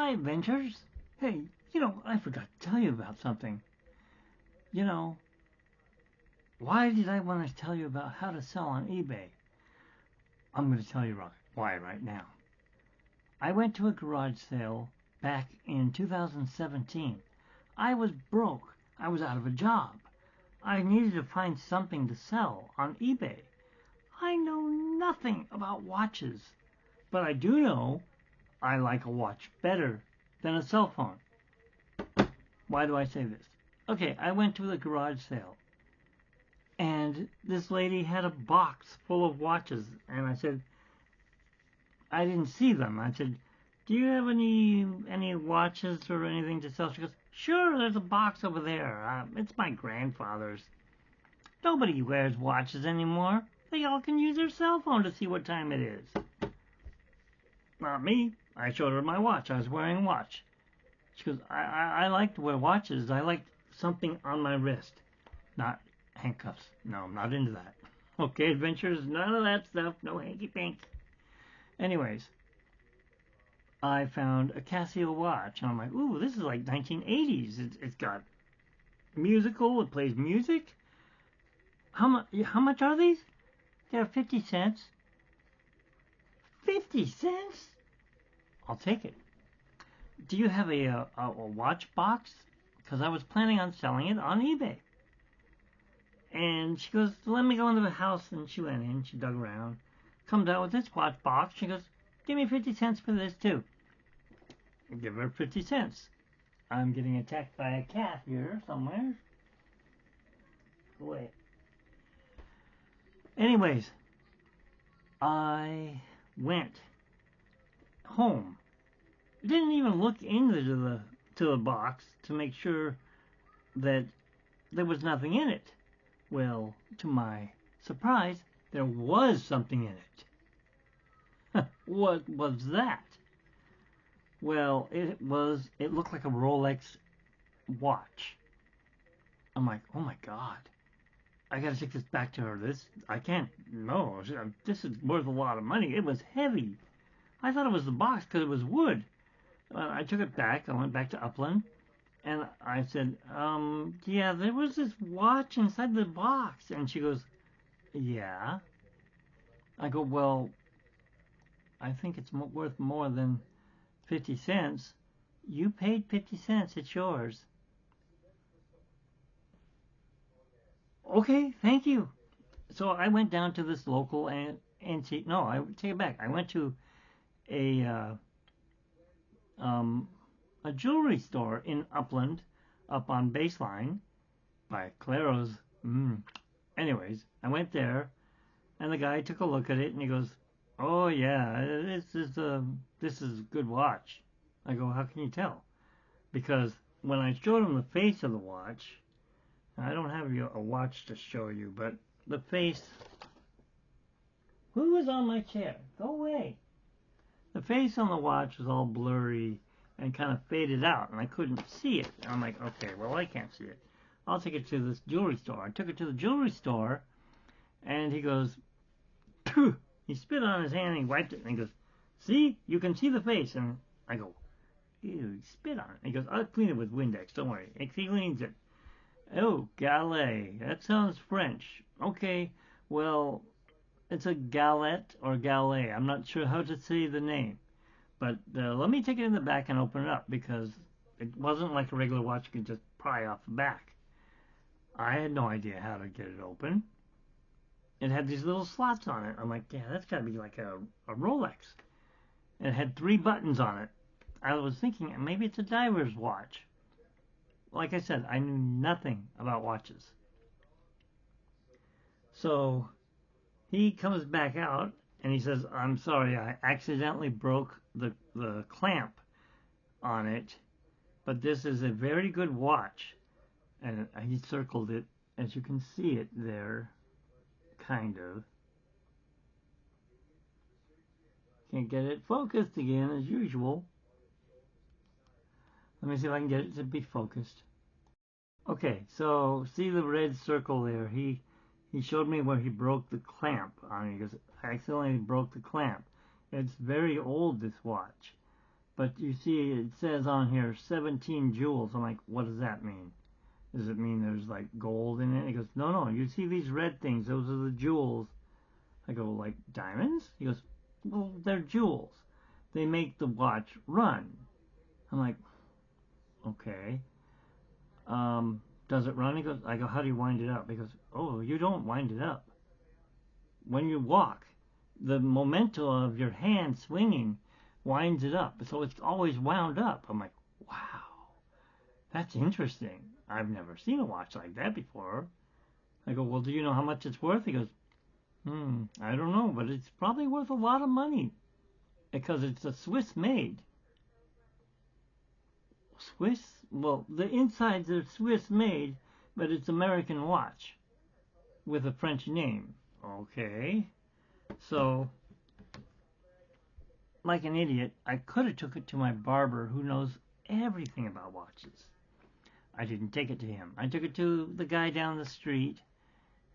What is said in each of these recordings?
Hi, Adventures. Hey, I forgot to tell you about something. You know, why did I want to tell you about how to sell on eBay? I'm going to tell you why right now. I went to a garage sale back in 2017. I was broke. I was out of a job. I needed to find something to sell on eBay. I know nothing about watches, but I do know I like a watch better than a cell phone. Why do I say this? Okay, I went to the garage sale and this lady had a box full of watches, and I said, I didn't see them. I said, do you have any watches or anything to sell? She goes, sure, there's a box over there. It's my grandfather's. Nobody wears watches anymore. They all can use their cell phone to see what time it is. Not me. I showed her my watch. I was wearing a watch. She goes, I like to wear watches. I like something on my wrist, not handcuffs. No, I'm not into that. Okay, adventures, none of that stuff. No hanky-panky. Anyways, I found a Casio watch, and I'm like, ooh, this is like 1980s. It's got musical. It plays music. How much are these? They're 50 cents. 50 cents? I'll take it. Do you have a watch box? Because I was planning on selling it on eBay. And she goes, let me go into the house. And she went in. She dug around. Comes out with this watch box. She goes, give me 50 cents for this too. I give her 50 cents. I'm getting attacked by a cat here somewhere. Wait. Anyways, I went home. Didn't even look into the box to make sure that there was nothing in it. Well, to my surprise, there was something in it. What was that? Well, it looked like a Rolex watch. I'm like, oh my God. I gotta take this back to her. I can't, no, this is worth a lot of money. It was heavy. I thought it was the box because it was wood. I took it back. I went back to Upland. And I said, yeah, there was this watch inside the box. And she goes, yeah. I go, well, I think it's worth more than 50 cents. You paid 50 cents. It's yours. Okay, thank you. So I went down to this local antique. No, I take it back. I went to a um, a jewelry store in Upland, up on Baseline, by Claro's. Anyways, I went there, and the guy took a look at it, and he goes, "Oh yeah, this is a good watch." I go, "How can you tell?" Because when I showed him the face of the watch, I don't have a watch to show you, but the face. Who is on my chair? Go away. The face on the watch was all blurry and kind of faded out, and I couldn't see it. And I'm like, okay, well, I can't see it. I'll take it to this jewelry store. I took it to the jewelry store, and he goes, Phew! He spit on his hand and he wiped it, and he goes, see, you can see the face. And I go, ew, he spit on it. And he goes, I'll clean it with Windex, don't worry. And he cleans it. Oh, galet. That sounds French. Okay, well, it's a galette or galet. I'm not sure how to say the name. But let me take it in the back and open it up, because it wasn't like a regular watch you could just pry off the back. I had no idea how to get it open. It had these little slots on it. I'm like, yeah, that's got to be like a Rolex. And it had 3 buttons on it. I was thinking maybe it's a diver's watch. Like I said, I knew nothing about watches. So he comes back out and he says, I'm sorry, I accidentally broke the clamp on it, but this is a very good watch. And he circled it, as you can see it there, kind of. Can't get it focused again, as usual. Let me see if I can get it to be focused. Okay, so see the red circle there? He showed me where he broke the clamp on it. He goes, I accidentally broke the clamp. It's very old, this watch. But you see, it says on here 17 jewels. I'm like, what does that mean? Does it mean there's like gold in it? He goes, no, no. You see these red things? Those are the jewels. I go, like diamonds? He goes, well, they're jewels. They make the watch run. I'm like, okay. Does it run? He goes, I go, how do you wind it up? He goes, oh, you don't wind it up. When you walk, the momentum of your hand swinging winds it up. So it's always wound up. I'm like, wow, that's interesting. I've never seen a watch like that before. I go, well, do you know how much it's worth? He goes, I don't know, but it's probably worth a lot of money because it's a Swiss made. Swiss? Well, the insides are Swiss made, but it's American watch with a French name. Okay. So, like an idiot, I could have took it to my barber who knows everything about watches. I didn't take it to him. I took it to the guy down the street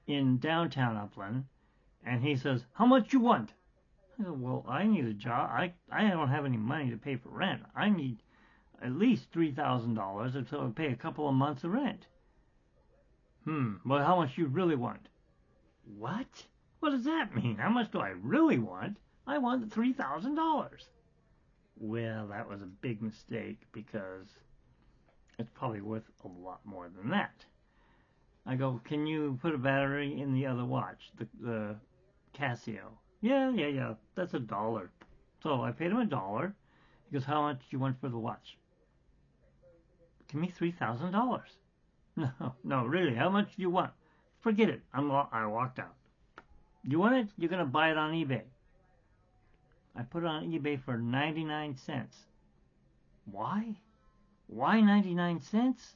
in downtown Upland, and he says, how much you want? I go, well, I need a job. I don't have any money to pay for rent. I need at least $3,000 so I pay a couple of months of rent. Well, how much you really want? What? What does that mean? How much do I really want? I want $3,000. Well, that was a big mistake because it's probably worth a lot more than that. I go, can you put a battery in the other watch, the Casio? Yeah, that's $1. So I paid him $1. He goes, how much do you want for the watch? Give me $3,000. No, really, how much do you want? Forget it. I walked out. You want it? You're going to buy it on eBay. I put it on eBay for 99 cents. Why? Why 99 cents?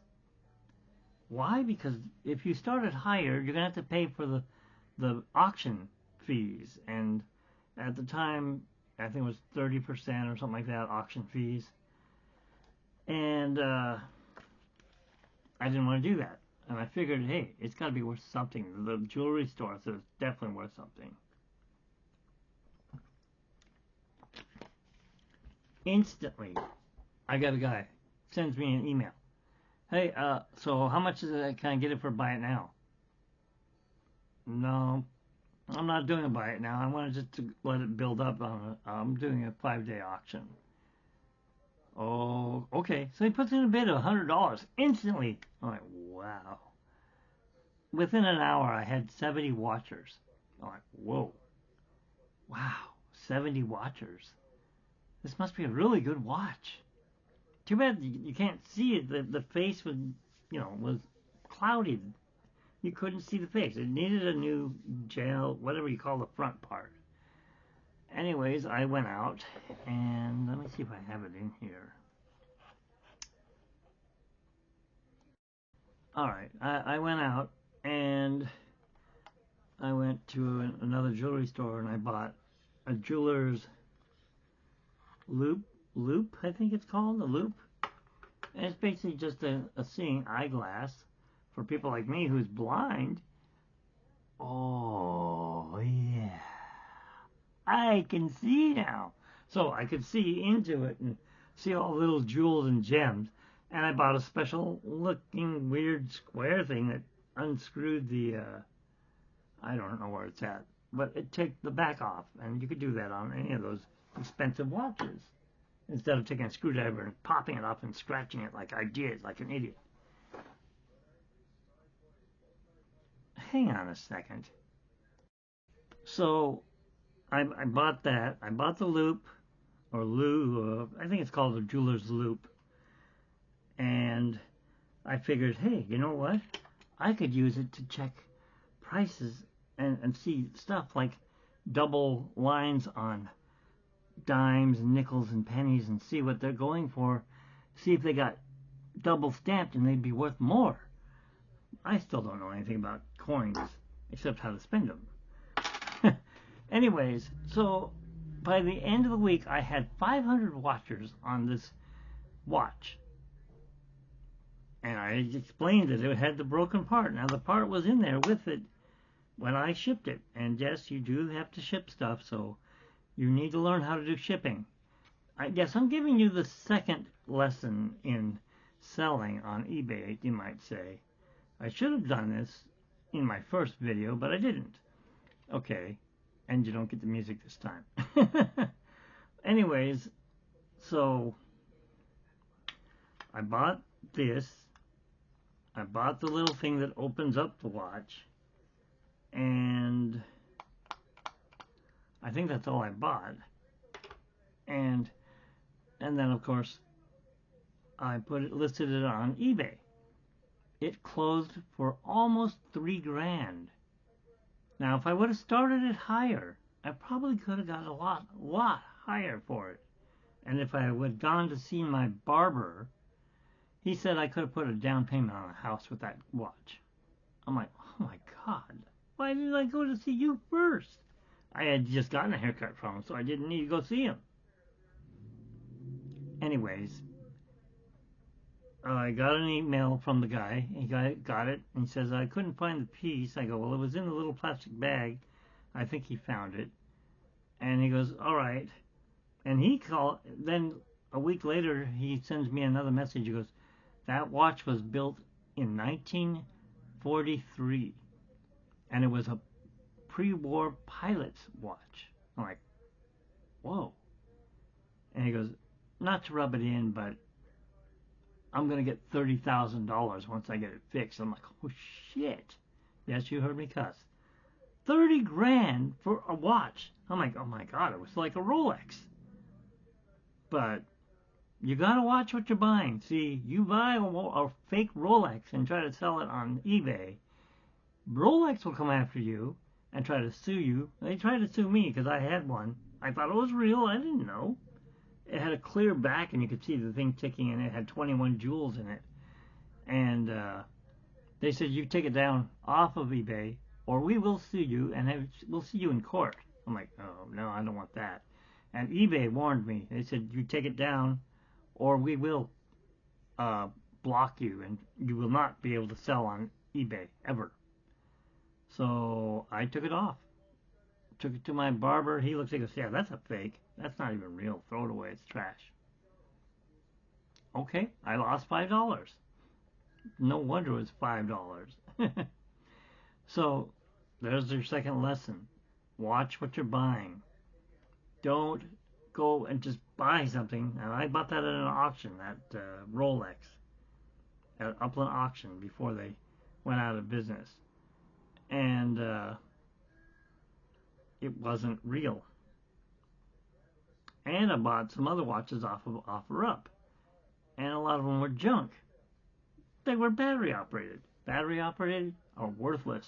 Why? Because if you start it higher, you're going to have to pay for the auction fees. And at the time, I think it was 30% or something like that, auction fees. And I didn't want to do that. And I figured, hey, it's got to be worth something. The jewelry store said it's definitely worth something. Instantly, I got a guy sends me an email. Hey, so how much is it? Can I get it for buy it now? No, I'm not doing a buy it now. I wanted just to let it build up I'm doing a 5-day auction. Oh, okay. So he puts in a bid of $100 instantly. I'm like, wow. Within an hour, I had 70 watchers. I'm like, whoa. Wow, 70 watchers. This must be a really good watch. Too bad you can't see it. The face was clouded. You couldn't see the face. It needed a new gel, whatever you call the front part. Anyways, I went out, and let me see if I have it in here. Alright, I went out, and I went to another jewelry store, and I bought a jeweler's loop, I think it's called, a loop. And it's basically just a seeing eyeglass for people like me who's blind. Oh, yeah. I can see now. So I could see into it and see all the little jewels and gems. And I bought a special looking weird square thing that unscrewed the, I don't know where it's at, but it took the back off. And you could do that on any of those expensive watches, instead of taking a screwdriver and popping it off and scratching it like I did, like an idiot. Hang on a second. So I bought that. I bought the loop, or I think it's called a jeweler's loop. And I figured, hey, you know what? I could use it to check prices and see stuff like double lines on dimes and nickels and pennies and see what they're going for. See if they got double stamped and they'd be worth more. I still don't know anything about coins except how to spend them. Anyways, so by the end of the week, I had 500 watchers on this watch. And I explained that it had the broken part. Now, the part was in there with it when I shipped it. And yes, you do have to ship stuff, so you need to learn how to do shipping. I guess I'm giving you the second lesson in selling on eBay, you might say. I should have done this in my first video, but I didn't. Okay, and you don't get the music this time. Anyways, so I bought this. I bought the little thing that opens up the watch, and I think that's all I bought. And then of course I listed it on eBay. It closed for almost $3 grand. Now, if I would have started it higher, I probably could have got a lot higher for it. And if I would have gone to see my barber, he said I could have put a down payment on a house with that watch. I'm like, oh my God, why didn't I go to see you first? I had just gotten a haircut from him, so I didn't need to go see him. Anyways, I got an email from the guy. He got it, and he says, I couldn't find the piece. I go, well, it was in a little plastic bag. I think he found it. And he goes, all right. And then a week later, he sends me another message. He goes, that watch was built in 1943, and it was a pre-war pilot's watch. I'm like, whoa. And he goes, not to rub it in, but I'm going to get $30,000 once I get it fixed. I'm like, oh shit. Yes, you heard me cuss. 30 grand for a watch. I'm like, oh my God, it was like a Rolex. But you got to watch what you're buying. See, you buy a fake Rolex and try to sell it on eBay, Rolex will come after you and try to sue you. They tried to sue me because I had one. I thought it was real. I didn't know. It had a clear back, and you could see the thing ticking, and it had 21 jewels in it. And they said, you take it down off of eBay, or we will sue you, and we'll see you in court. I'm like, oh, no, I don't want that. And eBay warned me. They said, you take it down, or we will block you, and you will not be able to sell on eBay, ever. So I took it off. Took it to my barber. He looks at it and goes, yeah, that's a fake. That's not even real. Throw it away. It's trash. Okay, I lost $5. No wonder it was $5. So there's your second lesson. Watch what you're buying. Don't go and just buy something. And I bought that at an auction, that Rolex, at Upland Auction before they went out of business. And it wasn't real. And I bought some other watches off of OfferUp, and a lot of them were junk. They were battery operated. Battery operated are worthless.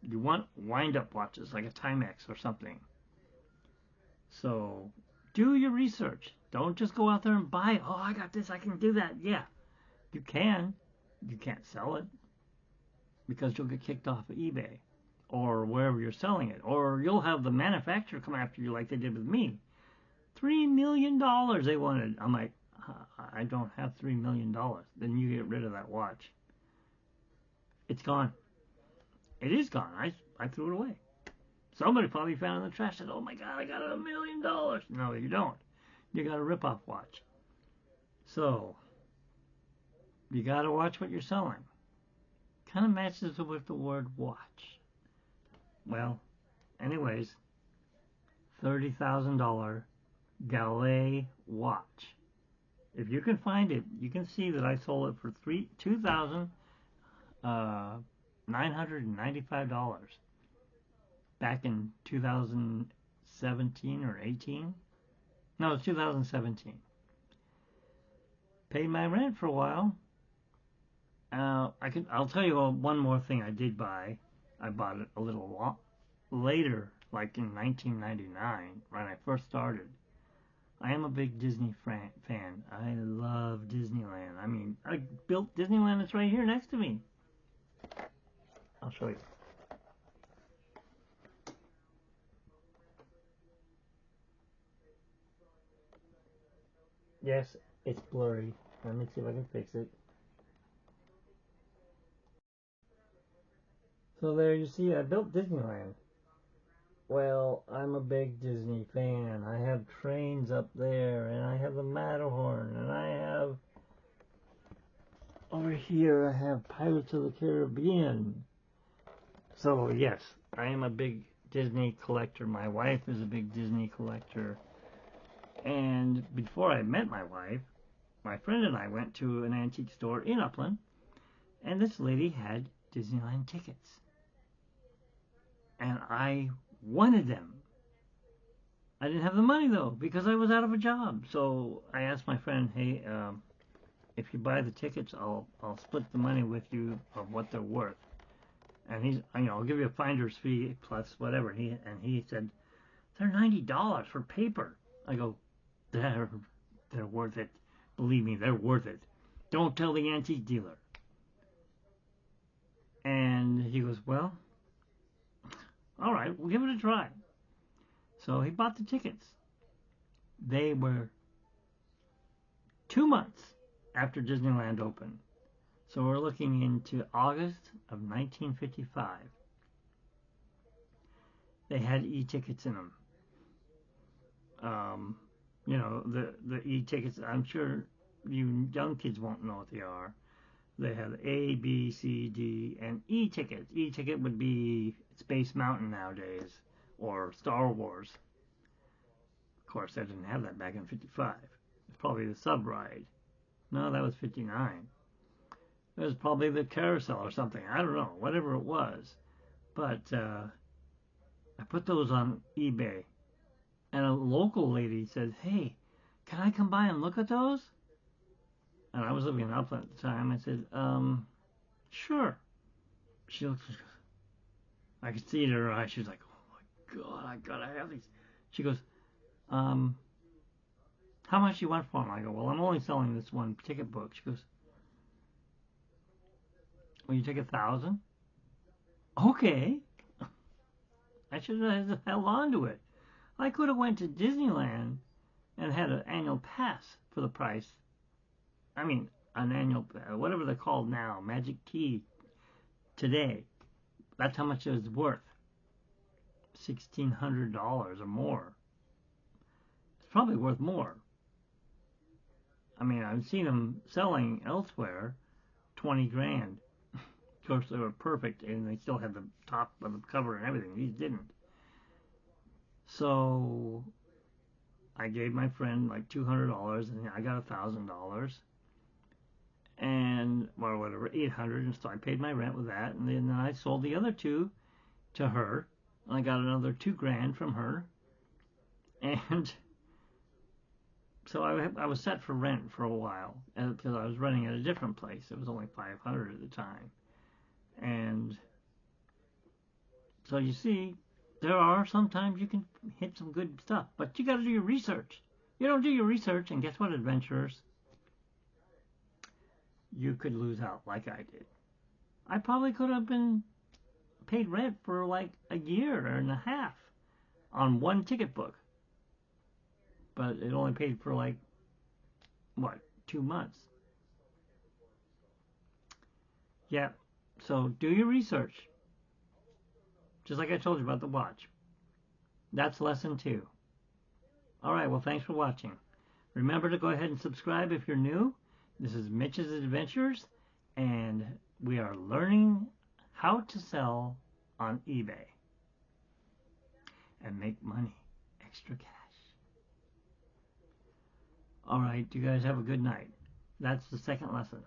You want wind-up watches like a Timex or something. So do your research. Don't just go out there and buy, oh, I got this, I can do that. Yeah, you can. You can't sell it because you'll get kicked off of eBay or wherever you're selling it. Or you'll have the manufacturer come after you like they did with me. $3 million they wanted. I'm like, I don't have $3 million. Then you get rid of that watch. It's gone. It is gone. I threw it away. Somebody probably found it in the trash and said, oh my God, I got $1 million. No, you don't. You got a rip-off watch. So, you got to watch what you're selling. Kind of matches with the word watch. Well, anyways, $30,000 Gallet watch. If you can find it, you can see that I sold it for $2,995 back in 2017 or 18. No, it's 2017. Paid my rent for a while. I'll tell you one more thing I did buy. I bought it a little later, like in 1999, when I first started. I am a big Disney fan. I love Disneyland. I mean, I built Disneyland. It's right here next to me. I'll show you. Yes, it's blurry. Let me see if I can fix it. So there you see, I built Disneyland. Well, I'm a big Disney fan. I have trains up there, and I have the Matterhorn, and I have over here. I have Pirates of the Caribbean. So yes, I am a big Disney collector. My wife is a big Disney collector. And before I met my wife, my friend and I went to an antique store in Upland, and this lady had Disneyland tickets. And I wanted them. I didn't have the money though because I was out of a job. So I asked my friend, "Hey, if you buy the tickets, I'll split the money with you of what they're worth." And I'll give you a finder's fee plus whatever. He said they're $90 for paper. I go, they're worth it. Believe me, they're worth it. Don't tell the antique dealer. And he goes, well, all right, we'll give it a try. So he bought the tickets. They were 2 months after Disneyland opened. So we're looking into August of 1955. They had e-tickets in them. The e-tickets, I'm sure you young kids won't know what they are. They have A, B, C, D, and E-tickets. E-ticket would be Space Mountain nowadays, or Star Wars. Of course, they didn't have that back in 55. It's probably the sub ride. No, that was 59. It was probably the carousel or something. I don't know, whatever it was. But I put those on eBay. And a local lady said, hey, can I come by and look at those? And I was living in Upland at the time. I said, sure. She looks, I could see it in her eyes. She was like, oh my God, I gotta have these. She goes, how much do you want for them? I go, well, I'm only selling this one ticket book. She goes, will you take 1,000? Okay. I should have held on to it. I could have went to Disneyland and had an annual pass for the price. I mean, an annual, whatever they're called now, Magic Key today. That's how much it was worth. $1,600 or more. It's probably worth more. I mean, I've seen them selling elsewhere 20 grand. Of course, they were perfect and they still had the top of the cover and everything. These didn't. So I gave my friend like $200 and I got $1,000 and or whatever, 800, and so I paid my rent with that, and then I sold the other two to her, and I got another 2 grand from her, and so I was set for rent for a while because I was renting at a different place. It was only 500 at the time, and so you see, there are sometimes you can hit some good stuff, but you got to do your research. You don't do your research, and guess what, adventurers? You could lose out like I did. I probably could have been paid rent for like a year and a half on one ticket book, but it only paid for like what, 2 months. Yeah, so do your research, just like I told you about the watch. That's lesson 2. All right, well, thanks for watching. Remember to go ahead and subscribe if you're new. This is Mitch's Adventures, and we are learning how to sell on eBay and make money, extra cash. All right, you guys have a good night. That's the second lesson.